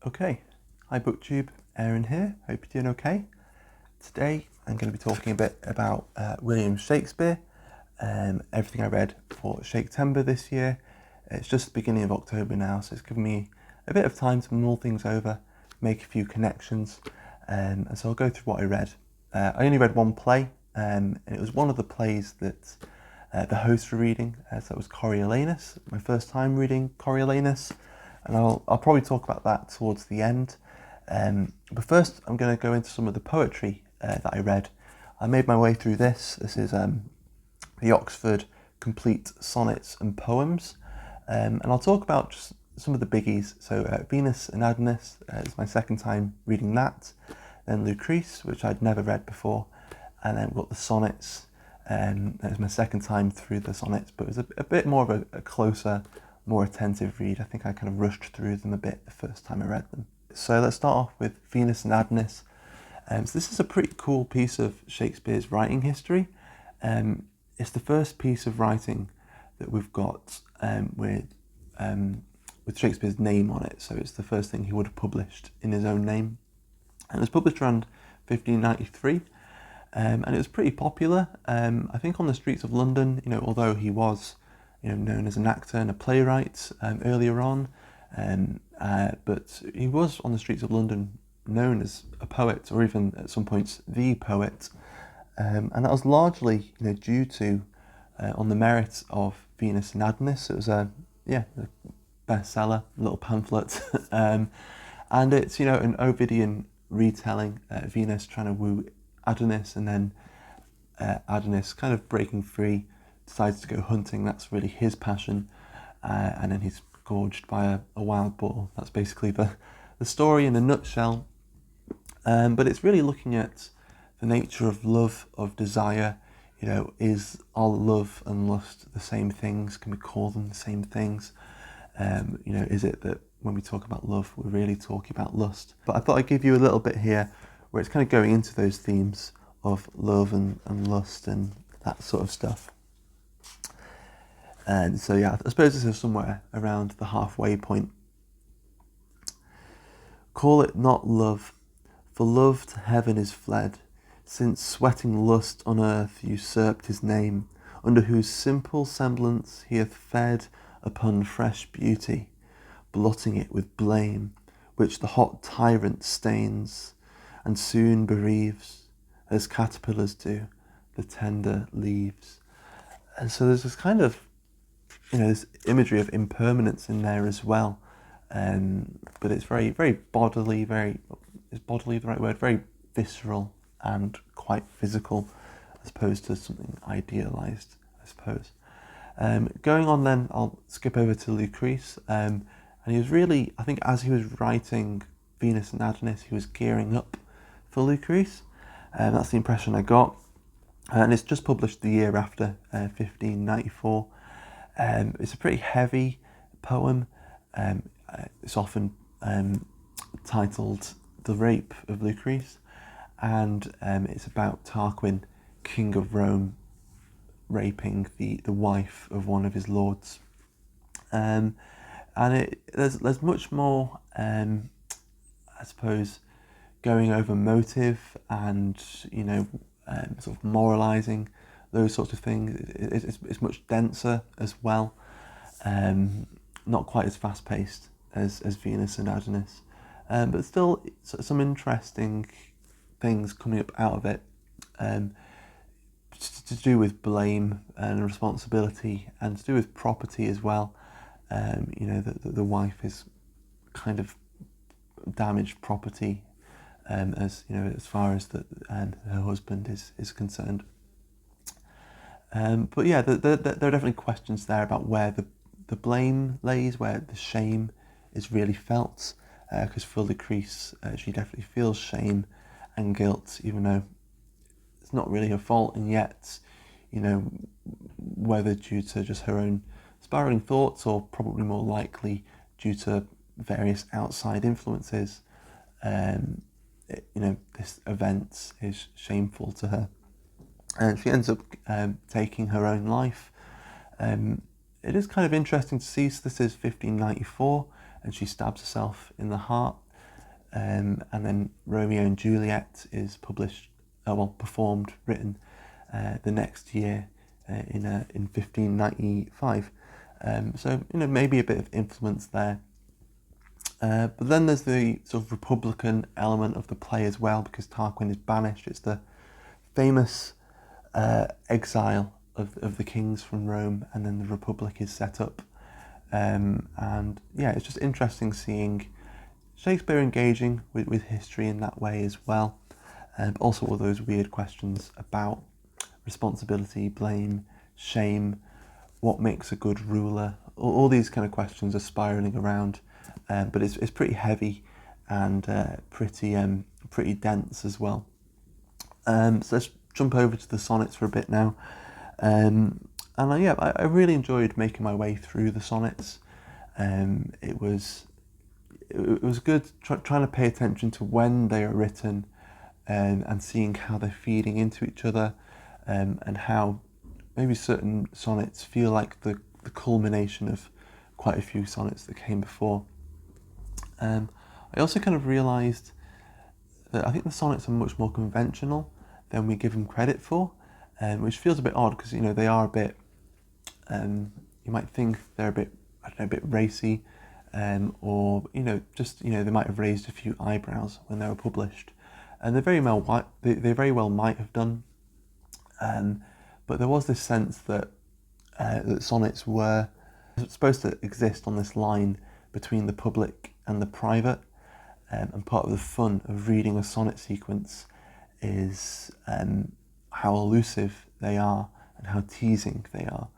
Okay, hi booktube, Aaron here, hope you're doing okay. Today I'm going to be talking a bit about William Shakespeare, everything I read for Shaketember this year. It's just the beginning of October now, so it's given me a bit of time to mull things over, make a few connections, and so I'll go through what I read. I only read one play, and it was one of the plays that the hosts were reading, so it was Coriolanus, my first time reading Coriolanus, and I'll probably talk about that towards the end. But first I'm going to go into some of the poetry that I read. I made my way through this. This is the Oxford Complete Sonnets and Poems, and I'll talk about just some of the biggies. So Venus and Adonis is my second time reading that, then Lucrece, which I'd never read before, and then we've got the Sonnets. It was my second time through the Sonnets, but it was a bit more of a closer, more attentive read. I think I kind of rushed through them a bit the first time I read them. So let's start off with Venus and Adonis. So this is a pretty cool piece of Shakespeare's writing history. It's the first piece of writing that we've got with Shakespeare's name on it. So it's the first thing he would have published in his own name. And it was published around 1593. And it was pretty popular, I think, on the streets of London, although he was, known as an actor and a playwright earlier on, but he was on the streets of London known as a poet, or even at some points the poet, and that was largely, due to on the merit of Venus and Adonis. It was a bestseller, a little pamphlet, and it's an Ovidian retelling, Venus trying to woo Adonis, and then Adonis kind of breaking free, decides to go hunting. That's really his passion, and then he's gorged by a wild boar. That's basically the story in a nutshell. But it's really looking at the nature of love, of desire. Is our love and lust the same things? Can we call them the same things? Is it that when we talk about love, we're really talking about lust? But I thought I'd give you a little bit here where it's kind of going into those themes of love and lust and that sort of stuff. And so, I suppose this is somewhere around the halfway point. Call it not love, for love to heaven is fled, since sweating lust on earth usurped his name, under whose simple semblance he hath fed upon fresh beauty, blotting it with blame, which the hot tyrant stains, and soon bereaves, as caterpillars do, the tender leaves. And so there's this kind of, this imagery of impermanence in there as well. But it's very, very bodily, is bodily the right word? Very visceral and quite physical, as opposed to something idealized, I suppose. Going on then, I'll skip over to Lucrece. And he was really, I think as he was writing Venus and Adonis, he was gearing up for Lucrece. That's the impression I got. And it's just published the year after, 1594. It's a pretty heavy poem. It's often titled The Rape of Lucrece, and it's about Tarquin, king of Rome, raping the wife of one of his lords. And there's much more, I suppose, going over motive and sort of moralizing, those sorts of things. It's much denser as well, not quite as fast paced as Venus and Adonis, but still some interesting things coming up out of it, to do with blame and responsibility, and to do with property as well. The wife is kind of damaged property, as far as her husband is concerned. But yeah, there are definitely questions there about where the blame lays, where the shame is really felt, because for Lucrece, she definitely feels shame and guilt, even though it's not really her fault, and yet, whether due to just her own spiraling thoughts, or probably more likely due to various outside influences, this event is shameful to her, and she ends up taking her own life. It is kind of interesting to see. So this is 1594, and she stabs herself in the heart. and then Romeo and Juliet is published, performed, written the next year in 1595. So maybe a bit of influence there. But then there's the sort of republican element of the play as well, because Tarquin is banished. It's the famous exile of the kings from Rome, and then the Republic is set up. And yeah, it's just interesting seeing Shakespeare engaging with history in that way as well. Also all those weird questions about responsibility, blame, shame, what makes a good ruler. All these kind of questions are spiralling around, but it's pretty heavy and pretty dense as well. So let's jump over to the sonnets for a bit now. I really enjoyed making my way through the sonnets. It was good trying to pay attention to when they are written, and seeing how they're feeding into each other, and how maybe certain sonnets feel like the culmination of quite a few sonnets that came before. I also kind of realised that I think the sonnets are much more conventional than we give them credit for, which feels a bit odd, because they are a bit, you might think they're a bit, a bit racy, or they might have raised a few eyebrows when they were published, and they very well might have done, but there was this sense that that sonnets were supposed to exist on this line between the public and the private, and part of the fun of reading a sonnet sequence is how elusive they are and how teasing they are.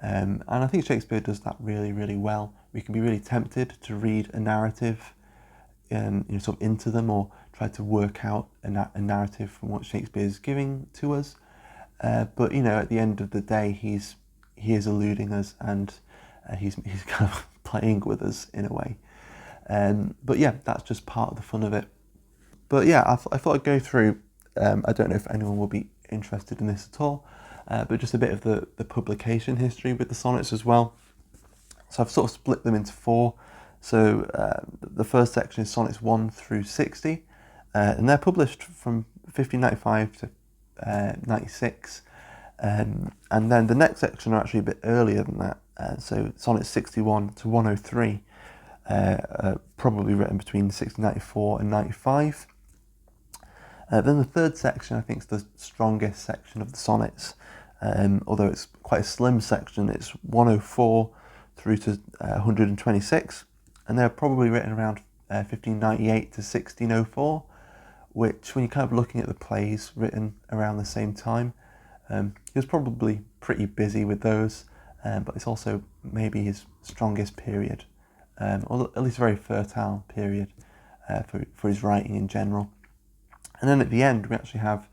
And I think Shakespeare does that really, really well. We can be really tempted to read a narrative sort of into them, or try to work out a narrative from what Shakespeare is giving to us. But at the end of the day, he is eluding us, and he's kind of playing with us in a way. But yeah, that's just part of the fun of it. But yeah, I thought I'd go through, I don't know if anyone will be interested in this at all, but just a bit of the publication history with the sonnets as well. So I've sort of split them into four. So the first section is sonnets 1 through 60, and they're published from 1595 to 96. And then the next section are actually a bit earlier than that. So sonnets 61 to 103, probably written between 1694 and 95. Then the third section, I think, is the strongest section of the sonnets, although it's quite a slim section. It's 104 through to 126, and they're probably written around 1598 to 1604, which, when you're kind of looking at the plays written around the same time, he was probably pretty busy with those, but it's also maybe his strongest period, or at least a very fertile period for his writing in general. And then at the end, we actually have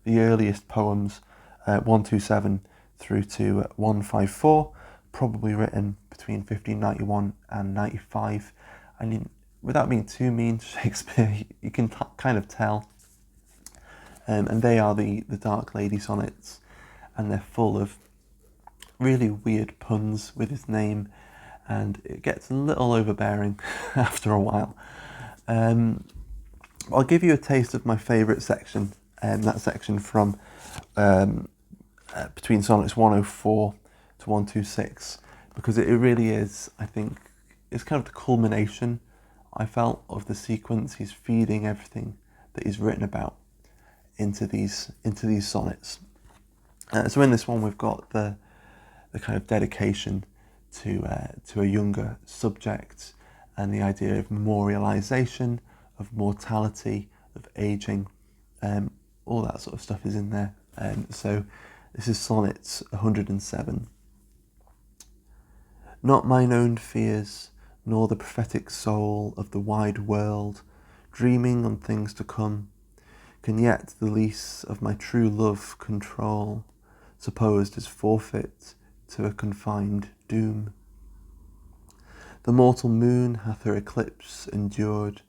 the earliest poems, 127 through to 154, probably written between 1591 and 95. I mean, without being too mean to Shakespeare, you can kind of tell. And they are the Dark Lady sonnets, and they're full of really weird puns with his name, and it gets a little overbearing after a while. I'll give you a taste of my favourite section, that section from between sonnets 104 to 126, because it really is, I think, it's kind of the culmination, I felt, of the sequence. He's feeding everything that he's written about into these sonnets. So in this one, we've got the kind of dedication to a younger subject, and the idea of memorialization, of mortality, of aging, all that sort of stuff is in there. So this is sonnets 107. Not mine own fears, nor the prophetic soul of the wide world, dreaming on things to come, can yet the lease of my true love control, supposed as forfeit to a confined doom. The mortal moon hath her eclipse endured,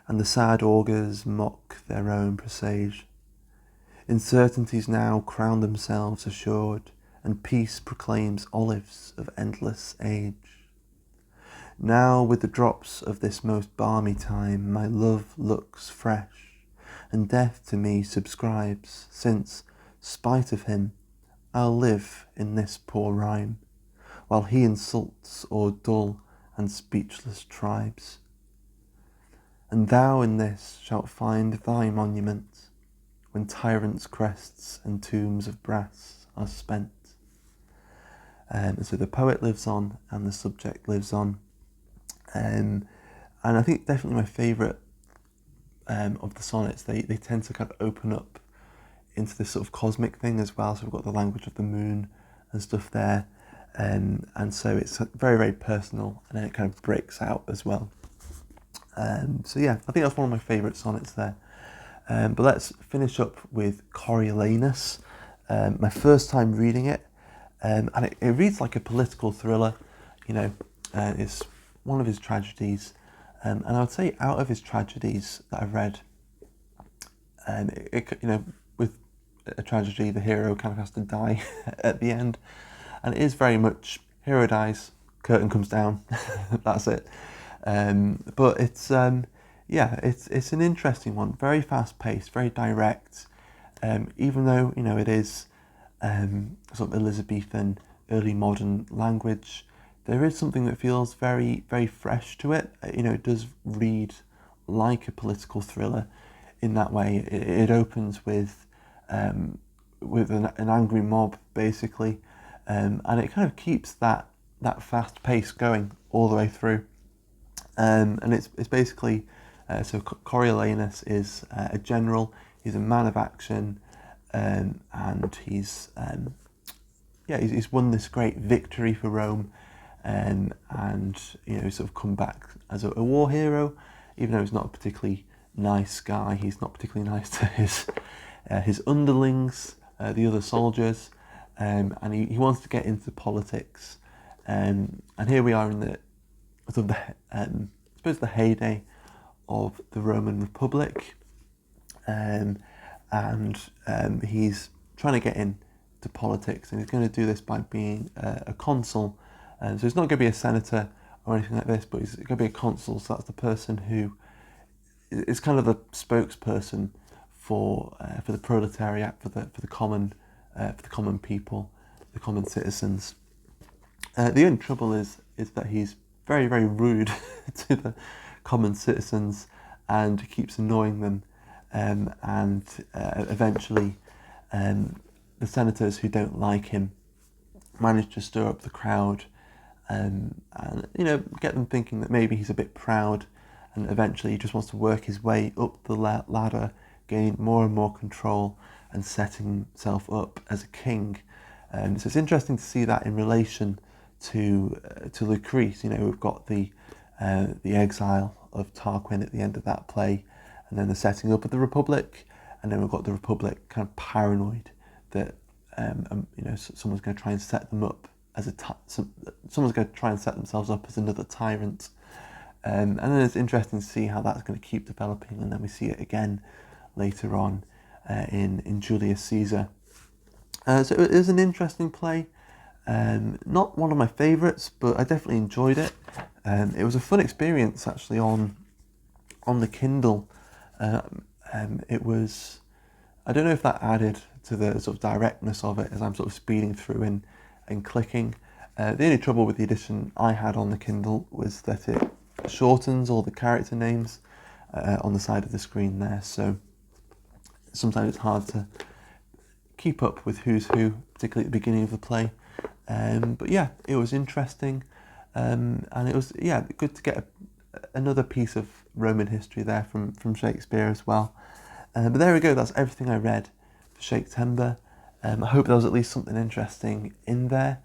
and the sad augurs mock their own presage. Uncertainties now crown themselves assured, and peace proclaims olives of endless age. Now with the drops of this most balmy time, my love looks fresh, and death to me subscribes, since, spite of him, I'll live in this poor rhyme, while he insults o'er dull and speechless tribes. And thou in this shalt find thy monument, when tyrants' crests and tombs of brass are spent. And so the poet lives on and the subject lives on. And I think definitely my favourite of the sonnets, they tend to kind of open up into this sort of cosmic thing as well. So we've got the language of the moon and stuff there. And so it's very, very personal, and then it kind of breaks out as well. So yeah, I think that's one of my favourite sonnets there. But let's finish up with Coriolanus. My first time reading it, and it reads like a political thriller. It's one of his tragedies, and I would say out of his tragedies that I've read, with a tragedy, the hero kind of has to die at the end, and it is very much hero dies, curtain comes down, that's it. But it's it's an interesting one, very fast paced, very direct. Even though it is sort of Elizabethan, early modern language, there is something that feels very, very fresh to it. It does read like a political thriller in that way. It opens with an angry mob, basically, and it kind of keeps that fast pace going all the way through. And it's basically so Coriolanus is a general. He's a man of action, and he's won this great victory for Rome, and sort of come back as a war hero, even though he's not a particularly nice guy. He's not particularly nice to his underlings, the other soldiers, and he wants to get into politics. And here we are in the sort of I suppose the heyday of the Roman Republic, and he's trying to get into politics, and he's going to do this by being a consul. So he's not going to be a senator or anything like this, but he's going to be a consul. So that's the person who is kind of the spokesperson for the proletariat, for the common people, the common citizens. The only trouble is that he's very, very rude to the common citizens and keeps annoying them, and eventually the senators who don't like him manage to stir up the crowd, and get them thinking that maybe he's a bit proud, and eventually he just wants to work his way up the ladder, gain more and more control, and setting himself up as a king. So it's interesting to see that in relation to Lucrece. We've got the exile of Tarquin at the end of that play, and then the setting up of the Republic, and then we've got the Republic kind of paranoid that someone's going to try and set them up as someone's going to try and set themselves up as another tyrant, and then it's interesting to see how that's going to keep developing, and then we see it again later on in Julius Caesar. So it is an interesting play. Not one of my favourites, but I definitely enjoyed it. It was a fun experience actually on the Kindle. It was, I don't know if that added to the sort of directness of it as I'm sort of speeding through and clicking. The only trouble with the edition I had on the Kindle was that it shortens all the character names on the side of the screen there, so sometimes it's hard to keep up with who's who, particularly at the beginning of the play. But yeah, it was interesting, and it was good to get another piece of Roman history there from Shakespeare as well. But there we go, that's everything I read for Shaketember. I hope there was at least something interesting in there.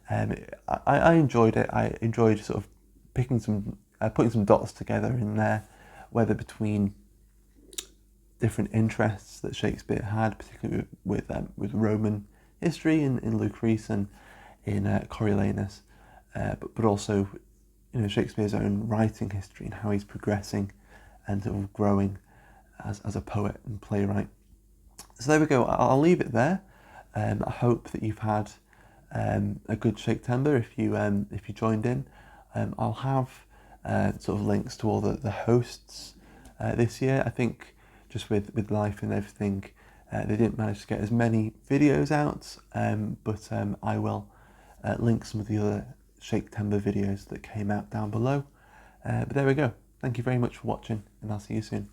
I enjoyed it. I enjoyed sort of putting some dots together in there, whether between different interests that Shakespeare had, particularly with Roman history in Lucrece and in Coriolanus, but also Shakespeare's own writing history and how he's progressing and sort of growing as a poet and playwright. So there we go. I'll leave it there. I hope that you've had a good Shaketember if you joined in. I'll have sort of links to all the hosts this year. I think just with life and everything, they didn't manage to get as many videos out, but I will link some of the other Shaketember videos that came out down below. But there we go. Thank you very much for watching, and I'll see you soon.